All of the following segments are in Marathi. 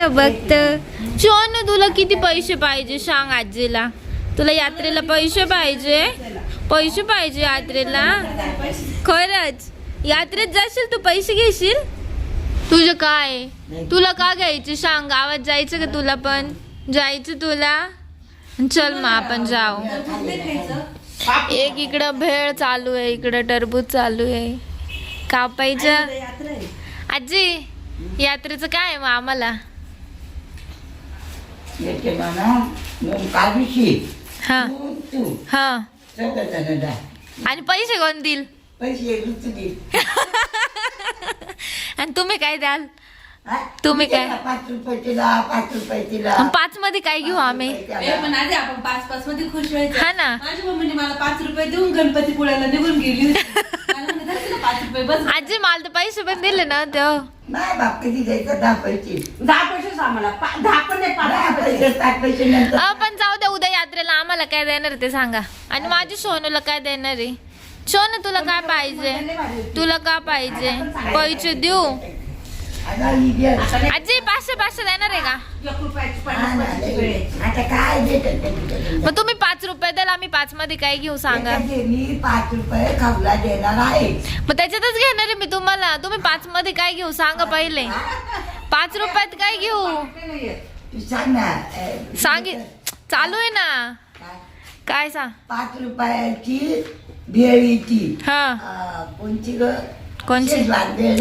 बघत सोनू तुला किती पैसे पाहिजे सांग आजीला. तुला यात्रेला पैसे पाहिजे यात्रेला. खरंच यात्रेत जाशील तू पैसे घेशील. तुझं काय तुला का घ्यायचे सांग. गावात जायचं का तुला पण जायचं तुला. चल मग आपण जाऊ. एक इकडं भेळ चालू आहे इकडं टरबूज चालू आहे. कापायचं आजी यात्रेचं काय आहे मग आम्हाला. हा हा आणि पैसे कोण देईल. आणि तुम्ही काय द्याल. तुम्ही काय 5 रुपये तिला 5 मध्ये काय घेऊ आम्ही. पण आधी आपण 5 मध्ये खुश व्हायचं. हा ना माझी मम्मीने मला 5 रुपये देऊन गणपती पुळ्याला निघून गेली होती. मला म्हणे, "धर तुला 5 रुपये बस." आजी मला तर पैसे पण दिले ना तो. नाही बाप कधी द्यायचं 10 पैसे 10 पैसेच आम्हाला 10 पण नाही 5 पैसे. 7 पैसे नंतर पण जाऊ द्या उद्या यात्रेला आम्हाला काय देणार ते सांगा. आणि माझी सोनूला काय देणार आहे. सोनू तुला काय पाहिजे. तुला का पाहिजे पैसे देऊ. आजी 500 देणार आहे का. 1 रुपयाची 50 पैशाची वेळ आहे. आता काय देत मग तुम्ही 5 रुपये द्याल आम्ही 5 मध्ये काय घेऊ सांगा. मी 5 रुपये खाऊला देणार आहे. मग त्याच्यातच घेणार आहे मी तुम्हाला. तुम्ही 5 मध्ये काय घेऊ सांगा पहिले. 5 रुपयात काय घेऊ तू सांग ना. सांगी चालू आहे ना. काय सांग. 5 रुपयाची भेळीची हा कोणची ग. कोणची शेजवान भेळ.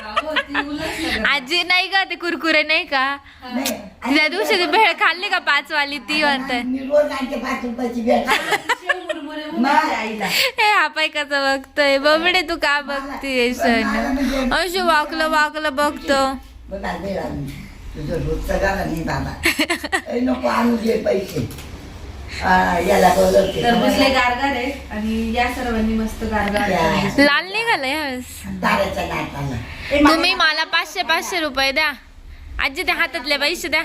अहो, ती उलट सगळं. आजी नाही का ते कुरकुरे नाही का. नाही. त्या दिवशी ती भेळ खाल्ली का 5 वाली ती म्हणतात. मी रोज आणते 5 रुपयाची भेळ. शेव मुरमुरे उन्हाळ्याची आईला. हे हापाय कसं बघतोय. बबडे तू का बघतीये सण. असं वाकलं बघतो. बघा भेळ आणली. तुझं रोजचं गाणं नाही बाबा. ए, नको आणू दे पैसे. याला बोलवते. तर बसले गारगार आहे आणि या सर्वांनी मस्त गारगार करायचं. लाल निघालंय ह्यावेळेस. दाराच्या नाटाला. तुम्ही मला 500 रुपये द्या. आजी त्या हातातले पैसे द्या.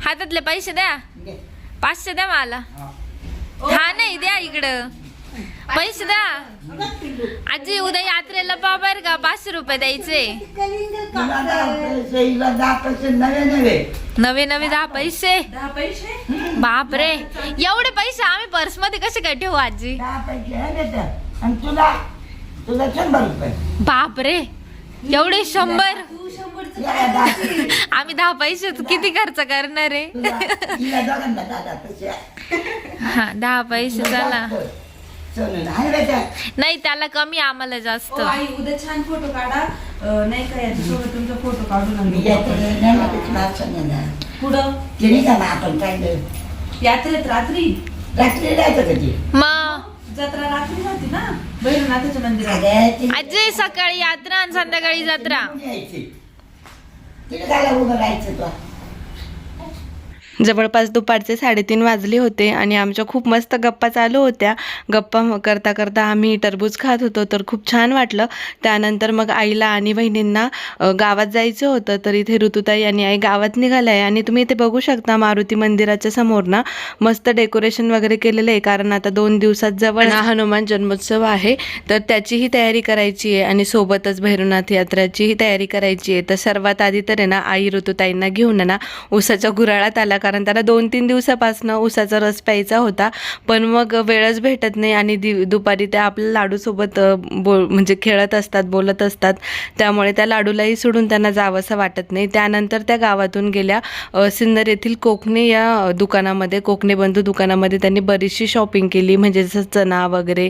हातातले पैसे द्या. 500 द्या मला. हा नाही द्या इकडं पैसे द्या. आजी उद्या यात्रेला बाबर का 500 रुपये द्यायचे. तुला 10 पैसे नवे नवे 10 पैसे. 10 पैसे बाप रे एवढे पैसे आम्ही पर्स मध्ये कसे काय ठेवू आजी. 10 पैसे आहे देतात. आणि तुला 100 रुपये. बाप रे एवढे 100. तू 100चं या, काय 10 करते? आम्ही 10 पैसे किती खर्च करणार आहे. तिला दोघांना 10 पैसे. हा 10 पैसे चला. चल आहे बेटा. नाही त्याला कमी आम्हाला जास्त. ओ आई उद्या छान फोटो काढा. नाही का याच्यासोबत तुमचा फोटो काढून मी येते नाही ना तुला सांगणार. पुढं ते नाही का मग आपण काढलं. यात्रेत रात्री रात्री जायचं कधी. मग जत्रा रात्री राहते ना भैरवनाथाच्या मंदिरात. अगं ते आजी सकाळी यात्रा आणि संध्याकाळी जत्रा. यायची. तिला जायला उभं राहायचं तुला. जवळपास दुपारचे 3:30 वाजले होते आणि आमच्या खूप मस्त गप्पा चालू होत्या. गप्पा करता करता आम्ही टरबूज खात होतो तर खूप छान वाटलं. त्यानंतर मग आईला आणि बहिणींना गावात जायचं होतं तर इथे ऋतुताई आणि आई गावात निघाल्या आहे. आणि तुम्ही इथे बघू शकता मारुती मंदिराच्या समोर ना मस्त डेकोरेशन वगैरे केलेलं आहे. कारण आता 2 दिवसात जवळ हनुमान जन्मोत्सव आहे तर त्याचीही तयारी करायची आहे आणि सोबतच भैरवनाथ यात्रेचीही तयारी करायची आहे. तर सर्वात आधी तर आहे ना आई ऋतुताईंना घेऊन ना उसाच्या गुऱ्हाळात आला. कारण त्याला 2-3 दिवसापासून उसाचा रस प्यायचा होता पण मग वेळच भेटत नाही. आणि दुपारी त्या आपल्या लाडूसोबत म्हणजे खेळत असतात बोलत असतात त्यामुळे त्या लाडूलाही सोडून त्यांना जावंसं वाटत नाही. त्यानंतर त्या गावातून गेल्या सिन्नर येथील कोकणे या दुकानामध्ये कोकणे बंधू दुकानामध्ये त्यांनी बरीचशी शॉपिंग केली. म्हणजे जसं चणा वगैरे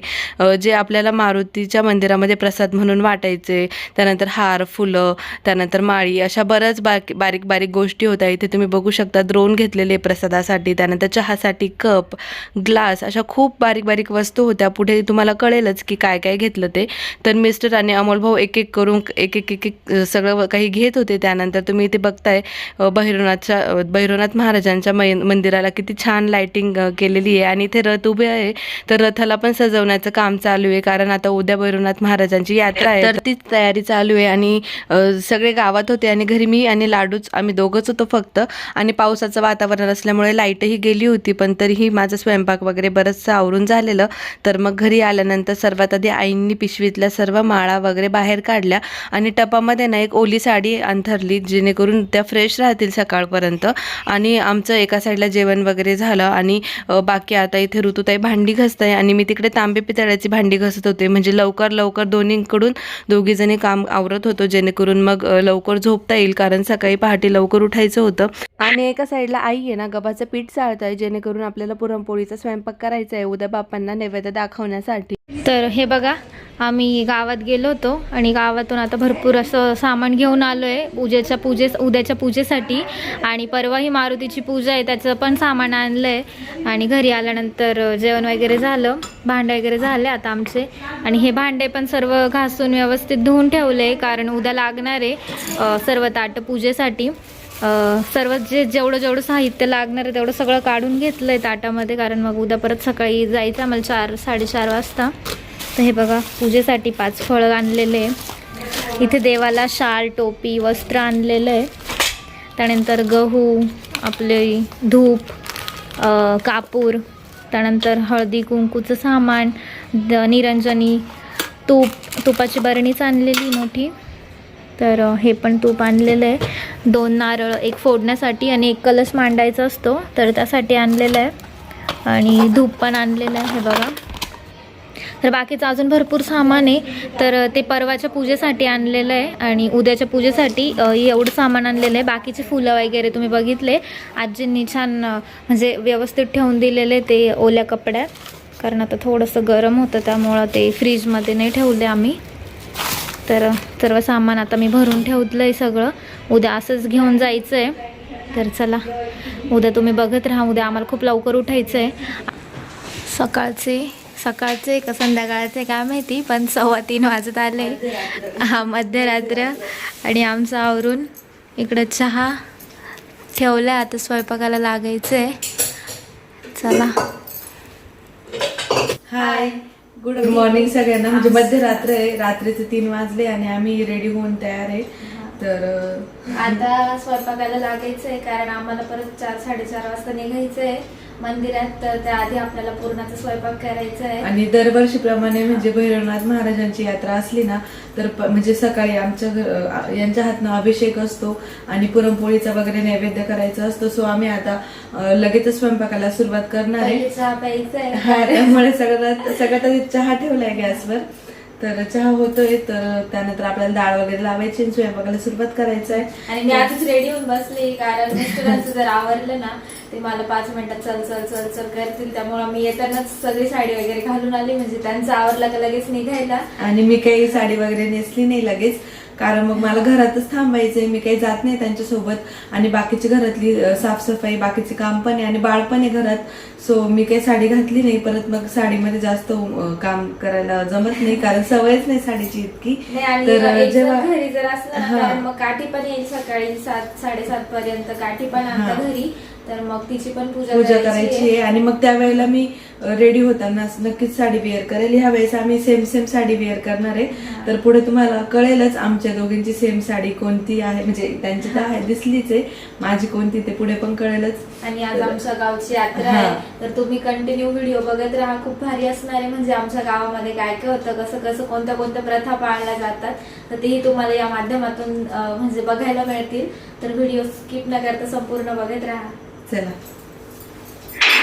जे आपल्याला मारुतीच्या मंदिरामध्ये प्रसाद म्हणून वाटायचे. त्यानंतर हार फुलं त्यानंतर माळी अशा बऱ्याच बारीक बारीक गोष्टी होत्या. इथे तुम्ही बघू शकता द्रोण घेतलेले प्रसादासाठी. त्यानंतर चहासाठी कप ग्लास अशा खूप बारीक बारीक वस्तू होत्या. पुढे तुम्हाला कळेलच की काय काय घेतलं ते. तर मिस्टर आणि अमोल भाऊ एक एक करून एक सगळं काही घेत होते. त्यानंतर तुम्ही इथे बघताय भैरवनाथ महाराजांच्या मंदिराला किती छान लाइटिंग केलेली आहे. आणि इथे रथ उभे आहे तर रथाला पण सजवण्याचं काम चालू आहे. कारण आता उद्या भैरवनाथ महाराजांची यात्रा आहे तर तीच तयारी चालू आहे. आणि सगळे गावात होते आणि घरी मी आणि लाडूच आम्ही दोघंच होतो फक्त. आणि पावसाचं वातावरण असल्यामुळे लाईटही गेली होती, पण तरीही माझं स्वयंपाक वगैरे बरंचसं आवरून झालेलं. तर मग घरी आल्यानंतर सर्वात आधी आईंनी पिशवीतल्या सर्व माळा वगैरे बाहेर काढल्या आणि टपामध्ये ना एक ओली साडी अंथरली, जेणेकरून त्या फ्रेश राहतील सकाळपर्यंत. आणि आमचं एका साईडला जेवण वगैरे झालं आणि बाकी आता इथे ऋतुताई भांडी घासताय आणि मी तिकडे तांबे पितळाची भांडी घासत होते. म्हणजे लवकर दोन्हीकडून दोघीजणी काम आवरत होतो, जेणेकरून मग लवकर झोपता येईल, कारण सकाळी पहाटे लवकर उठायचं होतं. आणि एका साईडला आई आहे ना गव्हाचं पीठ चाळत आहे, जेणेकरून आपल्याला पुरणपोळीचा स्वयंपाक करायचा आहे उद्या बाप्पांना नैवेद्य दाखवण्यासाठी. तर हे बघा, आम्ही गावात गेलो होतो आणि गावातून आता भरपूर असं सामान घेऊन आलो आहे उद्याच्या पूजेसाठी. आणि परवा ही मारुतीची पूजा आहे, त्याचं पण सामान आणलं आहे. आणि घरी आल्यानंतर जेवण वगैरे झालं, भांडे वगैरे झाले आता आमचे. आणि हे भांडे पण सर्व घासून व्यवस्थित धुवून ठेवले, कारण उद्या लागणार आहे सर्व ताटं पूजेसाठी. सर्व जेवढं साहित्य लागणार आहे तेवढं सगळं काढून घेतलं आहे ताटामध्ये, कारण मग उद्या परत सकाळी जायचं आम्हाला 4-4:30 वाजता. तर हे बघा, पूजेसाठी 5 फळं आणलेले आहे. इथे देवाला शाल, टोपी, वस्त्र आणलेलं आहे. त्यानंतर गहू, आपले धूप, कापूर, त्यानंतर हळदी कुंकूचं सामान, निरंजनी, तुपाची बरणीच आणलेली मोठी. तर हे पण तूप आणलेलं आहे. 2 नारळ, एक फोडण्यासाठी आणि एक कलश मांडायचा असतो, तर त्यासाठी आणलेलं आहे. आणि धूप पण आणलेलं आहे हे बघा. तर बाकीचं अजून भरपूर सामान आहे, तर ते परवाच्या पूजेसाठी आणलेलं आहे. आणि उद्याच्या पूजेसाठी एवढं सामान आणलेलं आहे. बाकीचे फुलं वगैरे तुम्ही बघितले, आजींनी छान म्हणजे व्यवस्थित ठेवून दिलेले ते ओल्या कपड्यात, कारण आता थोडंसं गरम होतं त्यामुळं ते फ्रीजमध्ये नाही ठेवले आम्ही. तर सर्व सामान आता मी भरून ठेवलं आहे सगळं, उद्या असंच घेऊन जायचं आहे. तर चला, उद्या तुम्ही बघत राहा. उद्या आम्हाला खूप लवकर उठायचं आहे. सकाळचे का संध्याकाळचे काय माहिती, पण 2:15 वाजत आले. मध्यरात्र. आणि आमचं आवरून इकडं चहा ठेवला, आता स्वयंपाकाला लागायचं आहे. चला, हाय, गुड मॉर्निंग सगळ्यांना. म्हणजे मध्यरात्र आहे, रात्रीचे 3 वाजले आणि आम्ही रेडी होऊन तयार आहे. तर आता स्वयंपाकाला लागायचं आहे, कारण आम्हाला परत 4-4:30 वाजता निघायचं आहे मंदिरात. तर त्याआधी आपल्याला पूर्णाचा स्वयंपाक करायचा आहे. आणि दरवर्षीप्रमाणे म्हणजे भैरवनाथ महाराजांची यात्रा असली ना, तर म्हणजे सकाळी आमच्या यांच्या हातनं अभिषेक असतो आणि पुरणपोळीचा वगैरे नैवेद्य करायचा असतो. सो आम्ही आता लगेच स्वयंपाकाला सुरुवात करणार आहे. चहा प्यायचा आहे. त्यामुळे सगळ्यात आधी चहा ठेवलाय गॅसवर. तर चहा होतोय, तर त्यानंतर आपल्याला डाळ वगैरे लावायची आणि स्वयंपाकाला सुरुवात करायचं आहे. आणि मी आधीच रेडी होऊन बसली, कारण मिस्टरांचं जर आवरलं ना ते मला 5 मिनिटात चल करतील. त्यामुळे मी येतानाच सगळी साडी वगैरे घालून आली, म्हणजे त्यांचं आवरलं का लगेच निघायला. आणि मी काही साडी वगैरे नेसली नाही लगेच, कारण मग मला घरातच थांबायचंय, मी काही जात नाही त्यांच्यासोबत. आणि बाकीची घरातली साफसफाई, बाकीचे काम पण आहे आणि बाळ पण आहे घरात. सो मी काही साडी घातली नाही. परत मग साडीमध्ये जास्त काम करायला जमत नाही, कारण सवयच नाही साडीची इतकी. तर जेव्हा घरी जर असलं ना, कारण मग काठी पण येईल सकाळी 7-7:30 पर्यंत काठी पण आणता घरी, तर मग तिची पण पूजा करायची आहे. आणि मग त्यावेळेला मी रेडी होताना नक्कीच साडी वेअर करेल. ह्या वेळेस आम्ही सेम साडी वेअर करणार आहे. तर पुढे तुम्हाला कळेलच आमच्या दोघींची सेम साडी कोणती आहे. म्हणजे त्यांची तर आहे, दिसलीच आहे, माझी कोणती ते पुढे पण कळेलच. आणि आज आमच्या गावची यात्रा आहे, तर तुम्ही कंटिन्यू व्हिडिओ बघत राहा, खूप भारी असणार आहे. म्हणजे आमच्या गावामध्ये काय काय होतं, कसं कोणत्या प्रथा पाळल्या जातात, तर तेही तुम्हाला या माध्यमातून म्हणजे बघायला मिळतील. तर व्हिडिओ स्किप न करता संपूर्ण बघत राहा. चला,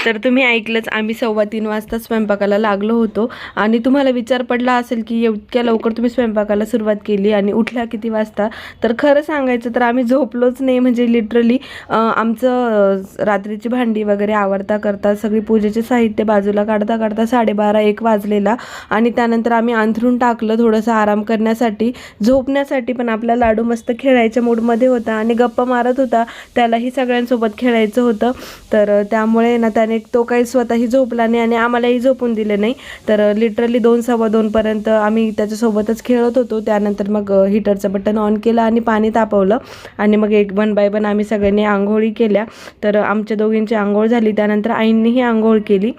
तर तुम्ही ऐकलंच, आम्ही 2:15 वाजता स्वयंपाकाला लागलो होतो. आणि तुम्हाला विचार पडला असेल की इतक्या लवकर तुम्ही स्वयंपाकाला सुरुवात केली आणि उठल्या किती वाजता. तर खरं सांगायचं तर आम्ही झोपलोच नाही. म्हणजे लिटरली आमचं रात्रीची भांडी वगैरे आवरता करता, सगळी पूजेचे साहित्य बाजूला काढता 12:30-1 वाजलेला. आणि त्यानंतर आम्ही अंथरून टाकलं थोडंसं आराम करण्यासाठी, झोपण्यासाठी. पण आपला लाडू मस्त खेळायच्या मूडमध्ये होता आणि गप्पा मारत होता, त्यालाही सगळ्यांसोबत खेळायचं होतं. तर त्यामुळे ना त्याने तो काही स्वतःही झोपला नाही आणि आम्हालाही झोपून दिले नाही. तर लिटरली 2-2:15 पर्यंत आम्ही त्याच्यासोबतच खेळत होतो. त्यानंतर मग हीटरचं बटन ऑन केलं आणि पाणी तापवलं आणि मग 1 बाय 1 आम्ही सगळ्यांनी आंघोळी केल्या. तर आमच्या दोघींची आंघोळ झाली, त्यानंतर आईंनीही आंघोळ केली.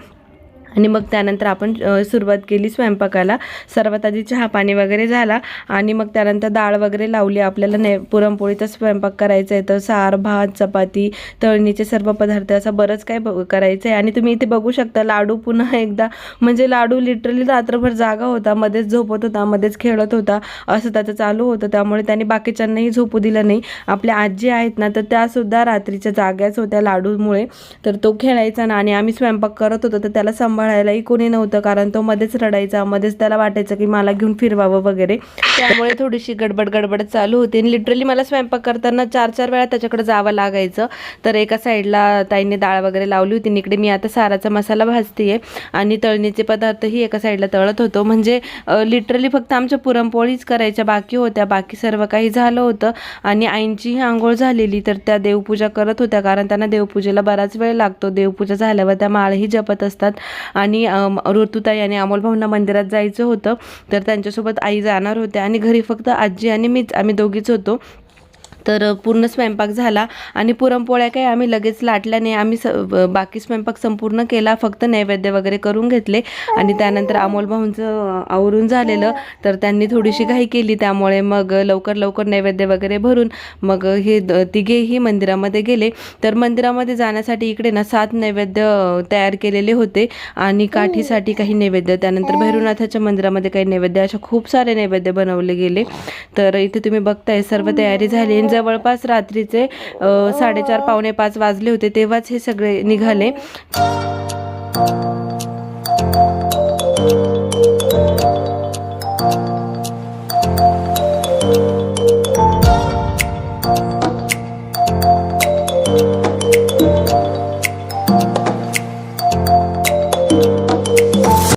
आणि मग त्यानंतर आपण सुरुवात केली स्वयंपाकाला. सर्वात आधी चहा पाणी वगैरे झाला आणि मग त्यानंतर डाळ वगैरे लावली. आपल्याला पुरणपोळीचा स्वयंपाक करायचा आहे तर सार, भात, चपाती, तळणीचे सर्व पदार्थ असं बरंच काय करायचं आहे. आणि तुम्ही इथे बघू शकता लाडू पुन्हा एकदा, म्हणजे लाडू लिटरली रात्रभर जागा होता, मध्येच झोपत होता, मध्येच खेळत होता, असं त्याचं चालू होतं. त्यामुळे त्याने बाकीच्यांनाही झोपू दिलं नाही. आपल्या आजी आहेत ना तर त्यासुद्धा रात्रीच्या जाग्याच होत्या लाडूमुळे. तर तो खेळायचा ना आणि आम्ही स्वयंपाक करत होतो तर त्याला सांभाळायलाही कोणी नव्हतं, कारण तो मध्येच रडायचा, मध्येच त्याला वाटायचं की मला घेऊन फिरवावं वगैरे. त्यामुळे थोडीशी गडबड चालू होती. आणि लिटरली मला स्वयंपाक करताना 4-4 वेळा त्याच्याकडे जावं लागायचं. तर एका साईडला ताईने डाळ वगैरे लावली होती, इकडे मी आता साराचा मसाला भाजतेय आणि तळणीचे पदार्थही एका साईडला तळत होतो. म्हणजे लिटरली फक्त आमच्या पुरणपोळीच करायच्या बाकी होत्या, बाकी सर्व काही झालं होतं. आणि आईंचीही आंघोळ झालेली, तर त्या देवपूजा करत होत्या, कारण त्यांना देवपूजेला बराच वेळ लागतो. देवपूजा झाल्यावर त्या माळही जपत असतात. आणि ऋतुताई आणि अमोल भाऊंना मंदिरात जायचं होतं तर त्यांच्यासोबत आई जाणार होत्या आणि घरी फक्त आजी आणि मीच, आम्ही दोघीच होतो. तर पूर्ण स्वयंपाक झाला आणि पुरणपोळ्या काही आम्ही लगेच लाटल्या नाही. आम्ही बाकी स्वयंपाक संपूर्ण केला, फक्त नैवेद्य वगैरे करून घेतले. आणि त्यानंतर अमोल भाऊंचं आवरून झालेलं तर त्यांनी थोडीशी घाई केली, त्यामुळे मग लवकर नैवेद्य वगैरे भरून मग हे तिघेही मंदिरामध्ये गेले. तर मंदिरामध्ये जाण्यासाठी इकडे ना 7 नैवेद्य तयार केलेले होते आणि काठीसाठी काही नैवेद्य, त्यानंतर भैरवनाथाच्या मंदिरामध्ये काही नैवेद्य, अशा खूप सारे नैवेद्य बनवले गेले. तर इथे तुम्ही बघताय सर्व तयारी झाली. जवळपास रात्रीचे 4:30 पावणे 5 वाजले होते तेव्हाच हे सगळे निघाले.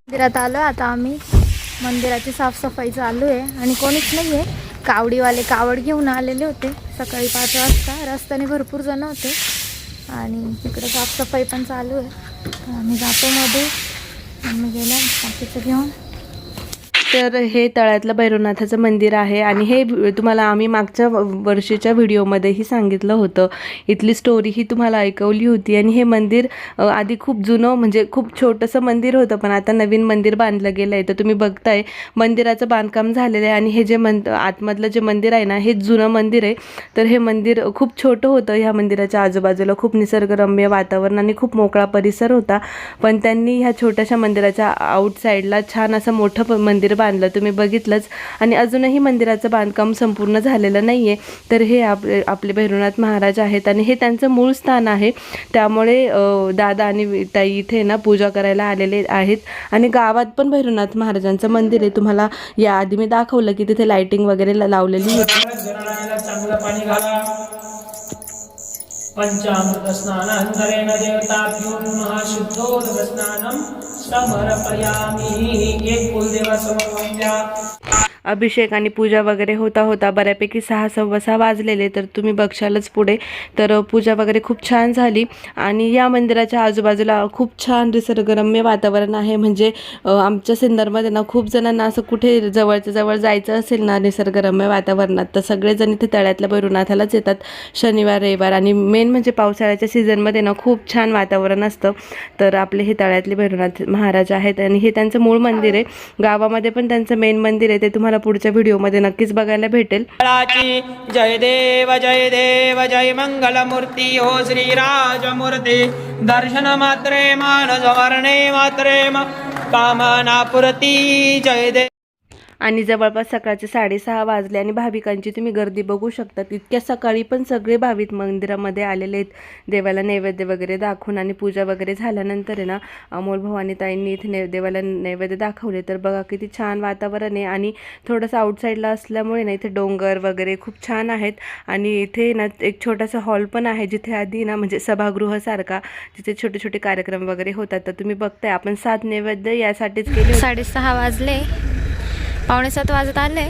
मंदिरात आलो आता आम्ही. मंदिराची साफसफाई चालू आहे आणि कोणीच नाही आहे. कावडीवाले कावड घेऊन आलेले होते सकाळी 5 वाजता. रस्त्याने भरपूर जण होते आणि इकडे साफसफाई पण चालू आहे. आम्ही जातो मध्ये, आम्ही गेला बाकीचं घेऊन. तर हे तळ्यातलं भैरवनाथाचं मंदिर आहे आणि हे तुम्हाला आम्ही मागच्या वर्षीच्या व्हिडिओमध्येही सांगितलं होतं. इथली स्टोरी ही तुम्हाला ऐकवली होती. आणि हे मंदिर आधी खूप जुनं, म्हणजे खूप छोटंसं मंदिर होतं, पण आता नवीन मंदिर बांधलं गेलं आहे. तर तुम्ही बघताय मंदिराचं बांधकाम झालेलं आहे. आणि हे जे आतमधलं जे मंदिर आहे ना हे जुनं मंदिर आहे. तर हे मंदिर खूप छोटं होतं. ह्या मंदिराच्या आजूबाजूला खूप निसर्गरम्य वातावरण आणि खूप मोकळा परिसर होता, पण त्यांनी ह्या छोट्याशा मंदिराच्या आउटसाईडला छान असं मोठं मंदिर बांधलं, तुम्ही बघितलंच. आणि अजूनही मंदिराचं बांधकाम संपूर्ण झालेलं नाहीये. तर हे आपले भैरवनाथ महाराज आहेत आणि हे त्यांचं मूळ स्थान आहे. त्यामुळे दादा आणि ताई इथे ना पूजा करायला आलेले आहेत. आणि गावात पण भैरवनाथ महाराजांचं मंदिर आहे. तुम्हाला याआधी मी दाखवलं की तिथे लाइटिंग वगैरे लावलेली होती. चांगलं पाणी घाला. पंचामृत स्नानांतरेण देवता पिऊन महाशुद्धोदक स्नानम समर्पयामि. एक कुलदेवा समर्पया. अभिषेक आणि पूजा वगैरे होता बऱ्यापैकी 6:15 वाजलेले. तर तुम्ही बघशालच पुढे. तर पूजा वगैरे खूप छान झाली. आणि या मंदिराच्या आजूबाजूला खूप छान निसर्गरम्य वातावरण आहे. म्हणजे आमच्या सिन्नरमध्ये ना खूप जणांना असं कुठे जवळच्या जवळ जायचं असेल ना निसर्गरम्य वातावरणात, तर सगळेजण इथे तळ्यातल्या भैरवनाथालाच येतात शनिवार रविवार. आणि मेन म्हणजे पावसाळ्याच्या सीझनमध्ये ना खूप छान वातावरण असतं. तर आपले हे तळ्यातले भैरवनाथ महाराज आहेत आणि हे त्यांचं मूळ मंदिर आहे. गावामध्ये पण त्यांचं मेन मंदिर आहे, ते तुम्हाला पुढच्या व्हिडिओमध्ये नक्कीच बघायला भेटेल. जय देव जय मंगलमूर्ती हो श्रीराजमूर्ती. दर्शन मात्रे मानस वर्णे मात्रे कामना पुरती. जय देव. आणि जवळपास सकाळचे 6:30 वाजले आणि भाविकांची तुम्ही गर्दी बघू शकता. इतक्या सकाळी पण सगळे भाविक मंदिरामध्ये आलेले आहेत. देवाला नैवेद्य वगैरे दाखवून आणि पूजा वगैरे झाल्यानंतर आहे ना अमोल भाऊ आणि ताईंनी इथे देवाला नैवेद्य दाखवले. तर बघा किती छान वातावरण आहे. आणि थोडंसं आउटसाईडला असल्यामुळे ना इथे डोंगर वगैरे खूप छान आहेत. आणि इथे ना एक छोटासा हॉल पण आहे जिथे आधी ना म्हणजे सभागृहासारखा, जिथे छोटे छोटे कार्यक्रम वगैरे होतात. तर तुम्ही बघताय आपण 7 नैवेद्य यासाठीच केले. 6:30 वाजले, 6:45 वाजत आले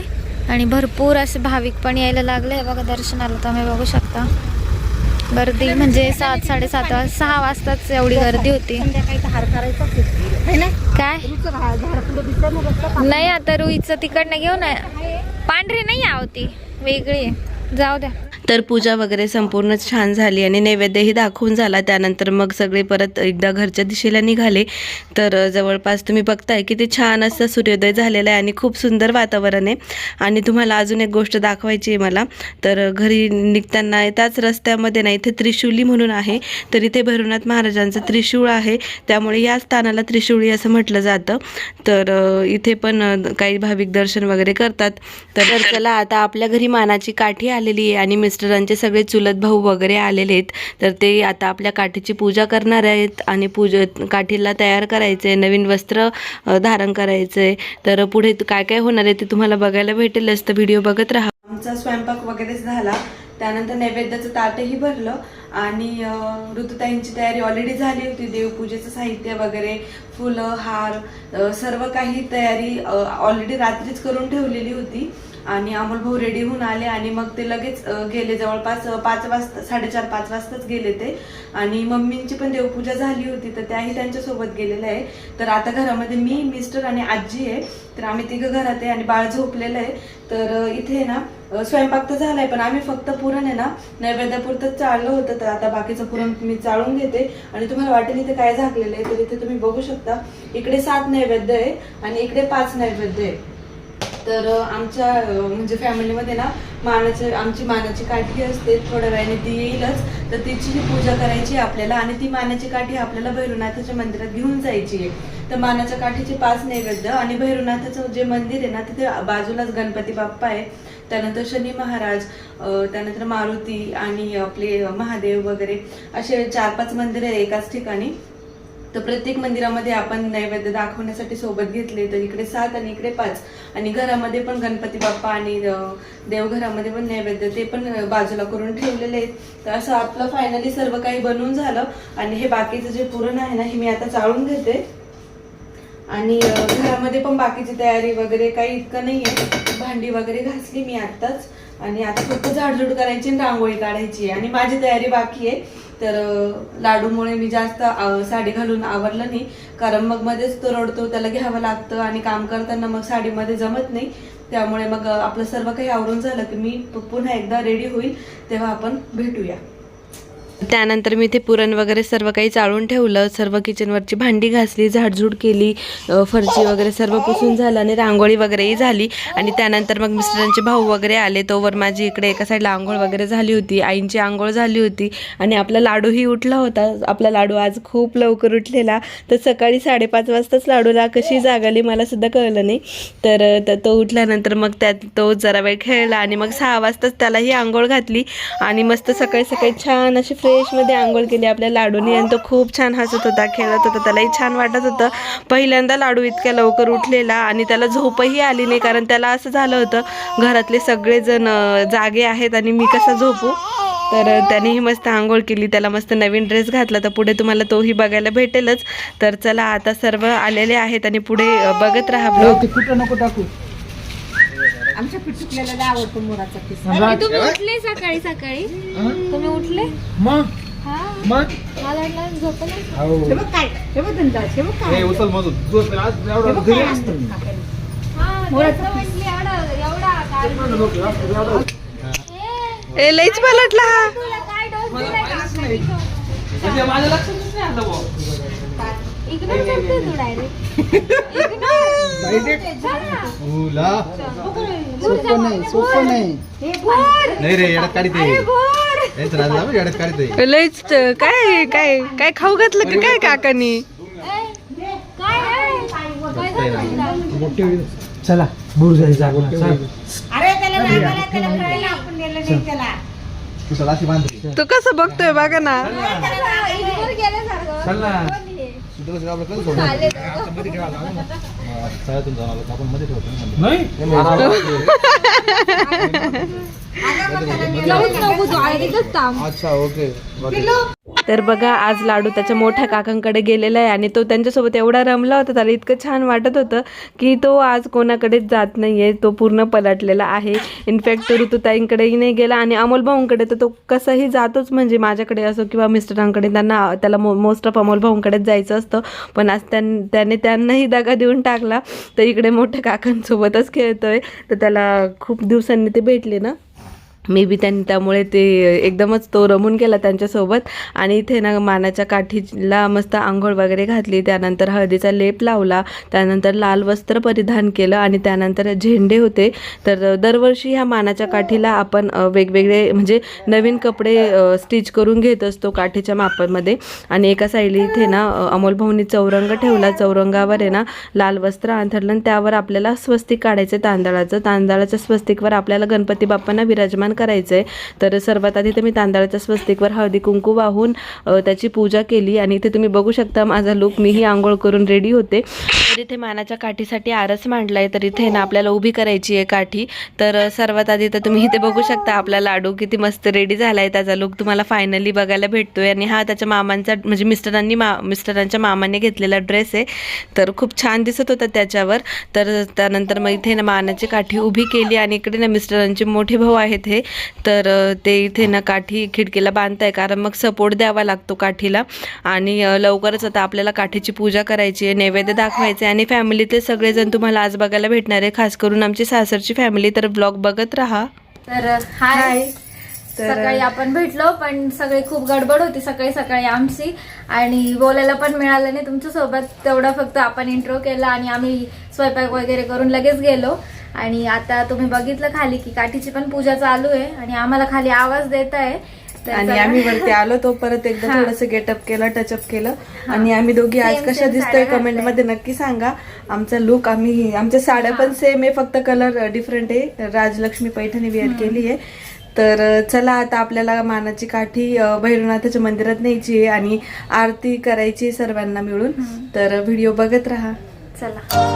आणि भरपूर असे भाविक पण यायला लागले. बघा दर्शनाला तुम्ही बघू शकता. गर्दी म्हणजे 6 वाजताच एवढी गर्दी होती. काय नाही आता रुईचं तिकडनं घेऊन पांढरी नाही आवती वेगळी, जाऊ द्या. तर पूजा वगैरे संपूर्ण छान झाली आणि नैवेद्यही दाखवून झाला. त्यानंतर मग सगळे परत एकदा घरच्या दिशेला निघाले. तर जवळपास तुम्ही बघताय किती छान असं सूर्योदय झालेला आहे आणि खूप सुंदर वातावरण आहे. आणि तुम्हाला अजून एक गोष्ट दाखवायची आहे मला. तर घरी निघताना त्याच रस्त्यामध्ये ना इथे त्रिशूली म्हणून आहे. तर इथे भैरवनाथ महाराजांचं त्रिशूळ आहे, त्यामुळे या स्थानाला त्रिशूळी असं म्हटलं जातं. तर इथे पण काही भाविक दर्शन वगैरे करतात. तर चला आता आपल्या घरी मानाची काठी आलेली आहे आणि मिस्टरांचे सगळे चुलत भाऊ वगैरे आलेले आहेत. तर ते आता आपल्या काठीची पूजा करणार आहेत आणि काठीला तयार करायचे, नवीन वस्त्र धारण करायचे. तर पुढे काय काय होणार आहे ते तुम्हाला बघायला भेटेलच, तर व्हिडिओ बघत राहा. आमचा स्वयंपाक वगैरे झाला, त्यानंतर नैवेद्याचं ताटही भरलं आणि ऋतुताईंची तयारी ऑलरेडी झाली होती. देवपूजेचं साहित्य वगैरे, फुलं, हार, सर्व काही तयारी ऑलरेडी रात्रीच करून ठेवलेली होती. आणि अमोल भाऊ रेडी होऊन आले आणि मग ते लगेच गेले. जवळपास 5 वाजता, 4:30-5 वाजताच गेले ते. आणि मम्मींची पण देवपूजा झाली होती, तर त्याही त्यांच्यासोबत गेलेल्या आहे. तर आता घरामध्ये मी, मिस्टर आणि आजी आहे. तर आम्ही तिघं घरात आहे आणि बाळ झोपलेलं आहे. तर इथे ना स्वयंपाक तर झालाय, पण आम्ही फक्त पुरण आहे ना नैवेद्यापुरतं चाललं होतं. तर आता बाकीचं पुरण मी चाळून घेते आणि तुम्हाला वाटेल इथे काय झाकलेलं आहे. तर इथे तुम्ही बघू शकता, इकडे 7 नैवेद्य आहे आणि इकडे 5 नैवेद्य आहे. तर आमच्या म्हणजे फॅमिलीमध्ये ना आमची मानाची काठी असते, थोड्या वेळाने ती येईलच. तर तिची पूजा करायची आपल्याला आणि ती मानाची काठी आपल्याला भैरवनाथाच्या मंदिरात घेऊन जायची आहे. तर मानाच्या काठीचे 5 नैवेद्य आणि भैरवनाथाचं जे मंदिर आहे ना तिथे बाजूलाच गणपती बाप्पा आहे, त्यानंतर शनी महाराज, त्यानंतर मारुती आणि आपले महादेव वगैरे असे 4-5 मंदिर आहे एकाच ठिकाणी. तर प्रत्येक मंदिरामध्ये आपण नैवेद्य दाखवण्यासाठी सोबत घेतले. तर इकडे 7 आणि इकडे 5 आणि घरामध्ये पण गणपती बाप्पा आणि देवघरामध्ये पण नैवेद्य ते पण बाजूला करून ठेवलेले आहेत. तर असं आपलं फायनली सर्व काही बनवून झालं आणि हे बाकीचं जे पुरण आहे ना हे मी आता चाळून घेते. आणि घरामध्ये पण बाकीची तयारी वगैरे काही इतकं नाही आहे. भांडी वगैरे घासली मी आत्ताच आणि आता फक्त झाडझूड करायची आणि रांगोळी काढायची आहे आणि माझी तयारी बाकी आहे. तर लाडूमुळे मी जास्त साडी घालून आवरलं नाही, कारण मग मध्येच तो रडतो, त्याला घ्यावं लागतं आणि काम करताना मग साडीमध्ये जमत नाही. त्यामुळे मग आपलं सर्व काही आवरून झालं की मी पुन्हा एकदा रेडी होईल, तेव्हा आपण भेटूया. त्यानंतर मी इथे पुरण वगैरे सर्व काही चाळून ठेवलं, सर्व किचनवरची भांडी घासली, झाडझूड केली, फरशी वगैरे सर्व पुसून झालं आणि रांगोळी वगैरेही झाली. आणि त्यानंतर मग मिस्टरांचे भाऊ वगैरे आले, तोवर माझी इकडे एका साईडला आंघोळ वगैरे झाली होती, आईंची आंघोळ झाली होती आणि आपला लाडूही उठला होता. आपला लाडू आज खूप लवकर उठलेला, तर सकाळी 5:30 वाजताच लाडूला कशी जाग आली मला सुद्धा कळलं नाही. तर तो उठल्यानंतर मग तो जरा वेळ खेळला आणि मग 6 वाजताच त्यालाही आंघोळ घातली आणि मस्त सकाळी सकाळी छान अशी फ्रेशमध्ये आंघोळ केली आपल्या लाडूनी. आणि तो खूप छान हसत होता, खेळत होता, त्यालाही छान वाटत होतं. पहिल्यांदा लाडू इतक्या लवकर उठलेला आणि त्याला झोपही आली नाही, कारण त्याला असं झालं होतं घरातले सगळेजण जागे आहेत आणि मी कसा झोपू. तर त्यानेही मस्त आंघोळ केली, त्याला मस्त नवीन ड्रेस घातला. तर पुढे तुम्हाला तोही बघायला भेटेलच. तर चला आता सर्व आलेले आहेत आणि पुढे बघत राहा ब्लॉग. नको टाकू. आमच्या पिठुकलेला आवडतो मोराचा किस. तुम्ही उठले सकाळी सकाळी? तुम्ही उठले? मग मला वाटलं झोपलं. हे बघ काय, हे बघ धंदा, हे बघ काय. उचल मधून तू आज हे बघ काय असतं. मोराचा किस. लईच पलटला हा. काय डोस दिलाय का? म्हणजे माझ्या लक्षातच नाही आलं बुवा. इग्नोर करते तू डायरेक्ट. नाही रे येड्यात काढते येड्यात काढते. लईच काय काय काय खाऊ घातलं की काय काकानी? चला बुर जायचं. अरे त्याला नागाला त्याला कळायला आपण नेलं नाही त्याला. कुशाला अशी बांधली. तो कसं बघतोय बघा ना. इग्नोर केल्यासारखं. चल ना. सगळ्यातून जाऊन आलो आपण मध्ये ठेवतो नाही अच्छा ओके. तर बघा आज लाडू त्याच्या मोठ्या काकांकडे गेलेला आहे आणि तो त्यांच्यासोबत एवढा रमला होता, त्याला इतकं छान वाटत होतं की तो आज कोणाकडेच जात नाहीये, तो पूर्ण पलटलेला आहे. इनफॅक्ट ऋतुताईंकडेही नाही गेला आणि अमोल भाऊंकडे तर तो कसाही जातोच, म्हणजे माझ्याकडे असो किंवा मिस्टरांकडे, त्याला मोस्ट ऑफ अमोल भाऊंकडेच जायचं असतं. पण आज त्याने त्यांनाही दगा देऊन टाकला, तर इकडे मोठ्या काकांसोबतच खेळतोय. तर त्याला खूप दिवसांनी ते भेटले ना. मे बी त्यामुळे ते एकदमच तो रमून गेला त्यांच्यासोबत. आणि इथे ना मानाच्या काठीला मस्त आंघोळ वगैरे घातली, त्यानंतर हळदीचा लेप लावला, त्यानंतर लाल वस्त्र परिधान केलं आणि त्यानंतर झेंडे होते. तर दरवर्षी ह्या मानाच्या काठीला आपण वेगवेगळे म्हणजे नवीन कपडे स्टिच करून घेत असतो काठीच्या मापामध्ये. आणि एका साईडला इथे ना अमोल भाऊनी चौरंग ठेवला, चौरंगावर आहे ना लाल वस्त्र अंथरलं आणि त्यावर आपल्याला स्वस्तिक काढायचं तांदळाच्या स्वस्तिकवर आपल्याला गणपती बाप्पांना विराजमान करायचंय. तर सर्वात आधी तर मी तांदळाच्या स्वस्तिकवर हळदी कुंकू वाहून त्याची पूजा केली. आणि इथे तुम्ही बघू शकता माझा लुक, मीही आंघोळ करून रेडी होते. तर इथे मानाच्या काठीसाठी आरस मांडलाय. तर इथे ना आपल्याला उभी करायची आहे काठी. तर सर्वात आधी तर तुम्ही इथे बघू शकता आपला लाडू किती मस्त रेडी झालाय, त्याचा लुक तुम्हाला फायनली बघायला भेटतोय. आणि हा त्याच्या मामांचा म्हणजे मिस्टरांच्या मामाने घेतलेला ड्रेस आहे, तर खूप छान दिसत होता त्याच्यावर. तर त्यानंतर मग इथे ना मानाची काठी उभी केली आणि इकडे ना मिस्टरांचे मोठे भाऊ आहेत हे, तर ते इथे ना काठी खिडकीला बांधताय, कारण मग सपोर्ट द्यावा लागतो काठीला. आणि लवकरच आता आपल्याला काठीची पूजा करायची आहे, नैवेद्य दाखवायचे आणि फॅमिलीतले सगळेजण तुम्हाला आज बघायला भेटणार आहे, खास करून आमची सासरची फॅमिली. तर ब्लॉग बघत राहा. तर हाय, सकाळी आपण भेटलो पण सगळी खूप गडबड होती सकाळी आमची, आणि बोलायला पण मिळालं नाही तुमच्यासोबत. तेवढं फक्त आपण इंट्रो केला आणि आम्ही स्वयंपाक वगैरे करून लगेच गेलो. आणि आता तुम्ही बघितलं खाली की काठीची पण पूजा चालू आहे आणि आम्हाला खाली आवाज देत आहे. आणि आम्ही वरती आलो तो परत एकदा थोडंसं गेटअप केलं, टचअप केलं. आणि आम्ही दोघी आज कशा दिसतोय कमेंट मध्ये नक्की सांगा. आमचा लुक, आमच्या साड्या पण सेम आहे, फक्त कलर डिफरंट आहे. राजलक्ष्मी पैठणी वेअर केली आहे. तर चला आता आपल्याला मानाची काठी भैरवनाथाच्या मंदिरात न्यायची आहे आणि आरती करायची सर्वांना मिळून. तर व्हिडिओ बघत राहा. चला.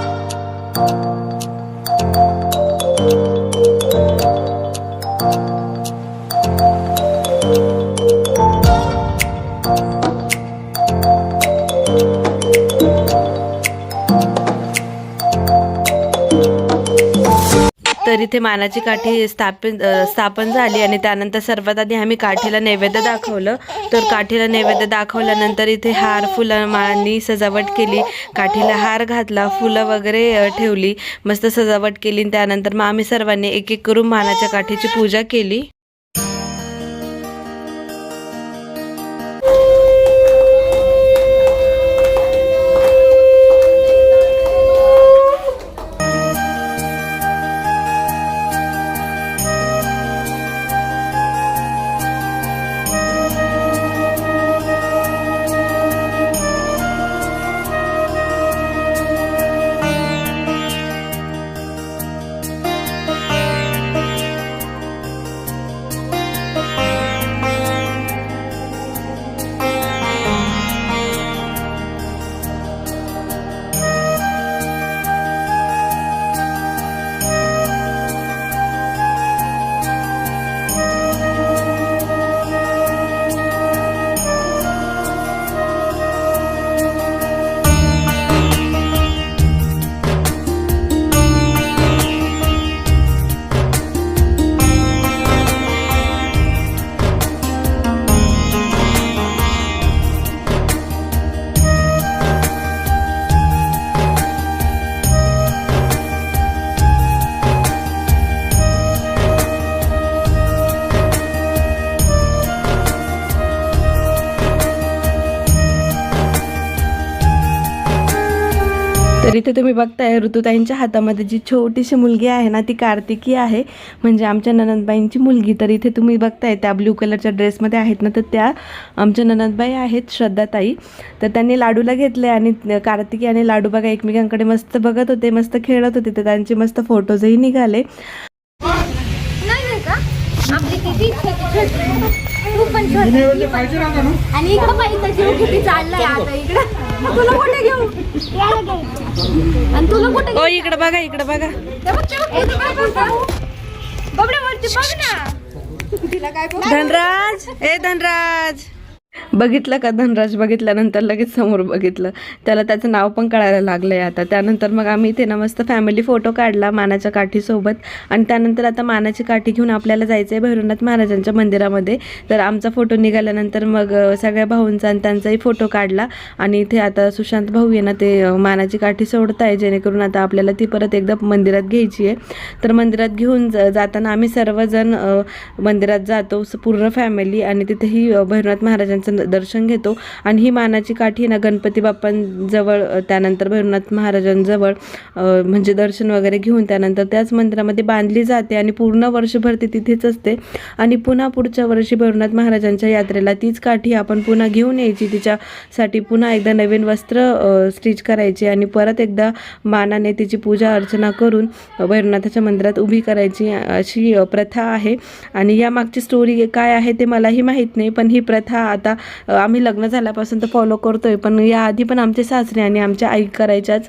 तर इथे मानाची काठी स्थापन झाली आणि त्यानंतर सर्वात आधी आम्ही काठीला नैवेद्य दाखवलं. तर काठीला नैवेद्य दाखवल्यानंतर इथे हार फुलं माळांनी सजावट केली, काठीला हार घातला, फुलं वगैरे ठेवली, मस्त सजावट केली. त्यानंतर मग आम्ही सर्वांनी एक एक करून मानाच्या काठीची पूजा केली. तर इथे तुम्ही बघताय ऋतुताईंच्या हातामध्ये जी छोटीशी मुलगी आहे ना ती कार्तिकी आहे, म्हणजे आमच्या ननंदबाईंची मुलगी. तर इथे तुम्ही बघताय त्या ब्ल्यू कलरच्या ड्रेसमध्ये आहेत ना, तर त्या आमच्या ननंदबाई आहेत, श्रद्धाताई. तर त्यांनी लाडूला घेतले आणि कार्तिकी आणि लाडू बघा एकमेकांकडे मस्त बघत होते, मस्त खेळत होते. तर त्यांचे मस्त फोटोजही निघाले. आपली किती तू पण आणि इकडं पाहिजे जीव किती चाललाय आता इकडं. तुला कुठे घेऊ आणि तुला कुठे ओ इकडे बघा, इकडे बघा. बबड्यावरती बघ ना. तिला काय धनराज, ए धनराज बघितलं का धनराज बघितल्यानंतर लगेच समोर बघितलं, त्याला त्याचं नाव पण कळायला लागलं आहे आता. त्यानंतर मग आम्ही इथे ना मस्त फॅमिली फोटो काढला मानाच्या काठीसोबत आणि त्यानंतर आता मानाची काठी घेऊन आपल्याला जायचं आहे भैरवनाथ महाराजांच्या मंदिरामध्ये. तर आमचा फोटो निघाल्यानंतर मग सगळ्या भाऊंचा आणि त्यांचाही फोटो काढला आणि इथे आता सुशांत भाऊ आहे ना ते मानाची काठी सोडताय, जेणेकरून आता आपल्याला ती परत एकदा मंदिरात घ्यायची आहे. तर मंदिरात घेऊन जाताना आम्ही सर्वजण मंदिरात जातो पूर्ण फॅमिली आणि तिथेही भैरवनाथ महाराजांचं दर्शन घेतो. आणि ही मानाची काठी ना गणपती बाप्पांजवळ त्यानंतर भैरवनाथ महाराजांजवळ म्हणजे दर्शन वगैरे घेऊन त्यानंतर त्याच मंदिरामध्ये बांधली जाते आणि पूर्ण वर्षभर ती तिथेच असते. आणि पुन्हा पुढच्या वर्षी भैरवनाथ महाराजांच्या यात्रेला तीच काठी आपण पुन्हा घेऊन यायची, तिच्यासाठी पुन्हा एकदा नवीन वस्त्र स्टिच करायचे आणि परत एकदा मानाने तिची पूजा अर्चना करून भैरवनाथाच्या मंदिरात उभी करायची, अशी प्रथा आहे. आणि या मागची स्टोरी काय आहे ते मलाही माहीत नाही, पण ही प्रथा आता आम्ही लग्न झाल्यापासून तर फॉलो करतोय, पण याआधी पण आमचे सासरे आणि आमच्या आई करायच्याच.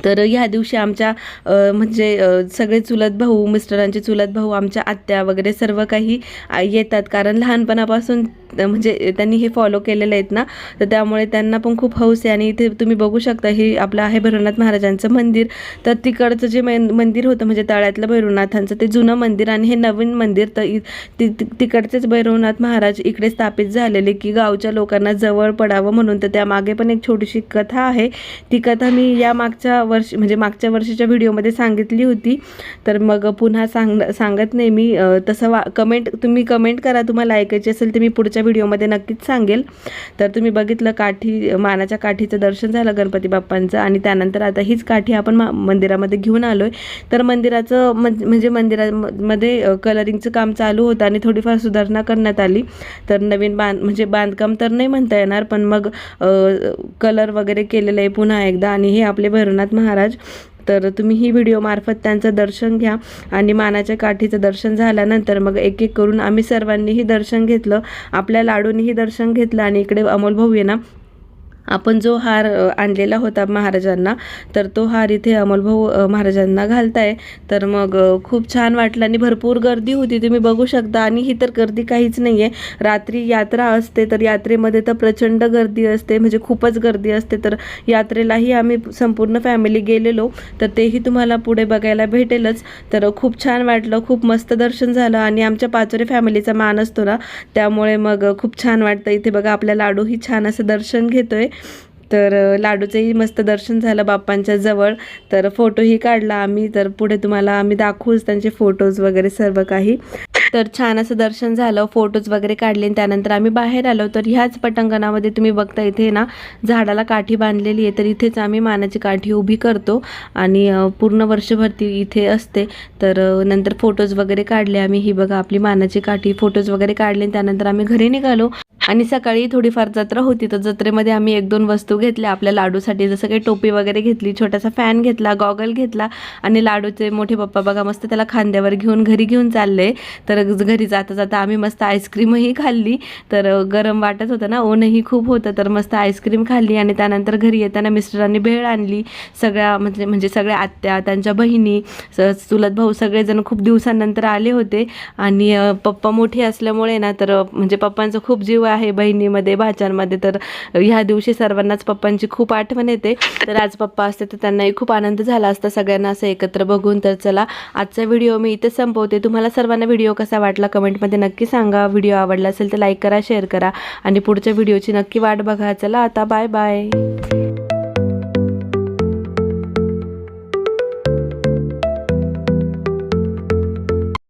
तर ह्या दिवशी आमच्या म्हणजे सगळे चुलत भाऊ, मिस्टरांचे चुलत भाऊ, आमच्या आत्या वगैरे सर्व काही येतात, कारण लहानपणापासून म्हणजे त्यांनी हे फॉलो केलेलं आहेत ना, तर त्यामुळे त्यांना पण खूप हौस आहे. आणि इथे तुम्ही बघू शकता हे आपलं आहे भैरवनाथ महाराजांचं मंदिर. तर तिकडचं जे मंदिर होतं म्हणजे तळ्यातलं भैरवनाथांचं ते जुनं मंदिर आणि हे नवीन मंदिर. तर तिकडचेच भैरवनाथ महाराज इकडे स्थापित झालेले की गावच्या लोकांना जवळ पडावं म्हणून. तर त्यामागे पण एक छोटीशी कथा आहे, ती कथा मी या मागच्या वर्षीच्या व्हिडिओमध्ये सांगितली होती. तर मग पुन्हा सांगत नाही मी. तसं तुम्ही कमेंट करा, तुम्हाला ऐकायची असेल तर मी पुढच्या व्हिडिओमध्ये नक्कीच सांगेल. तर तुम्ही बघितलं मानाच्या काठीचं दर्शन झालं गणपती बाप्पांचं आणि त्यानंतर आता हीच काठी आपण मंदिरामध्ये घेऊन आलोय. तर मंदिराचं म्हणजे मंदिरामध्ये कलरिंगचं काम चालू होतं आणि थोडीफार सुधारणा करण्यात आली. तर नवीन बांधकाम तर नाही म्हणता येणार, पण मग कलर वगैरे केलेलं आहे पुन्हा एकदा. आणि हे आपले भैरवनाथ महाराज. तर तुम्ही ही व्हिडिओमार्फत त्यांचं दर्शन घ्या. आणि मानाच्या काठीचं दर्शन झाल्यानंतर मग एक एक करून आम्ही सर्वांनीही दर्शन घेतलं, आपल्या लाडूनीही दर्शन घेतलं. आणि इकडे अमोल भाऊ आहे ना, आपण जो हार आणलेला होता महाराजांना, तर तो हार इथे अमोलभाऊ महाराजांना घालताय. तर मग खूप छान वाटलं आणि भरपूर गर्दी होती, तुम्ही बघू शकता. आणि ही तर गर्दी काहीच नाही आहे, रात्री यात्रा असते तर यात्रेमध्ये तर प्रचंड गर्दी असते, म्हणजे खूपच गर्दी असते. तर यात्रेलाही आम्ही संपूर्ण फॅमिली गेलेलो, तर तेही तुम्हाला पुढे बघायला भेटेलच. तर खूप छान वाटलं, खूप मस्त दर्शन झालं. आणि आमच्या पाचोरे फॅमिलीचा मान असतो ना, त्यामुळे मग खूप छान वाटतं. इथे बघा आपल्या लाडूही छान असं दर्शन घेतोय. तर लाडूचंही मस्त दर्शन झालं बाप्पांच्या जवळ. तर फोटोही काढला आम्ही, तर पुढे तुम्हाला आम्ही दाखवूच त्यांचे फोटोज वगैरे सर्व काही. तर छान असं दर्शन झालं, फोटोज वगैरे काढले आणि त्यानंतर आम्ही बाहेर आलो. तर ह्याच पटांगणामध्ये तुम्ही बघता इथे ना झाडाला काठी बांधलेली आहे, तर इथेच आम्ही मानाची काठी उभी करतो आणि पूर्ण वर्षभर ती इथे असते. तर नंतर फोटोज वगैरे काढले आम्ही. ही बघा आपली मानाची काठी, फोटोज वगैरे काढले. त्यानंतर आम्ही घरी निघालो आणि सकाळी थोडीफार जत्रा होती, तर जत्रेमध्ये आम्ही 1-2 वस्तू घेतल्या आपल्या लाडूसाठी, जसं काही टोपी वगैरे घेतली, छोटासा फॅन घेतला, गॉगल घेतला. आणि लाडूचे मोठे पप्पा बघा मस्त त्याला खांद्यावर घेऊन घरी घेऊन चालले. तर घरी जाता जाता आम्ही मस्त आईस्क्रीमही खाल्ली. तर गरम वाटत होतं ना, ऊनही खूप होतं, तर मस्त आईस्क्रीम खाल्ली. आणि त्यानंतर घरी येताना मिस्टरांनी भेळ आणली. सगळ्या म्हणजे सगळ्या आत्या, त्यांच्या बहिणी, चुलत भाऊ सगळेजण खूप दिवसांनंतर आले होते. आणि पप्पा मोठे असल्यामुळे ना, तर म्हणजे पप्पांचा खूप जीव आहे बहिणीमध्ये, भाच्यांमध्ये. तर ह्या दिवशी सर्वांनाच पप्पांची खूप आठवण येते. तर आज पप्पा असते तर त्यांनाही खूप आनंद झाला असता सगळ्यांना असं एकत्र बघून. तर चला आजचा व्हिडिओ मी इथे संपवते. तुम्हाला सर्वांना व्हिडिओ कसा वाटला कमेंटमध्ये नक्की सांगा. व्हिडिओ आवडला असेल तर लाईक करा, शेअर करा आणि पुढच्या व्हिडिओची नक्की वाट बघा. चला आता बाय बाय.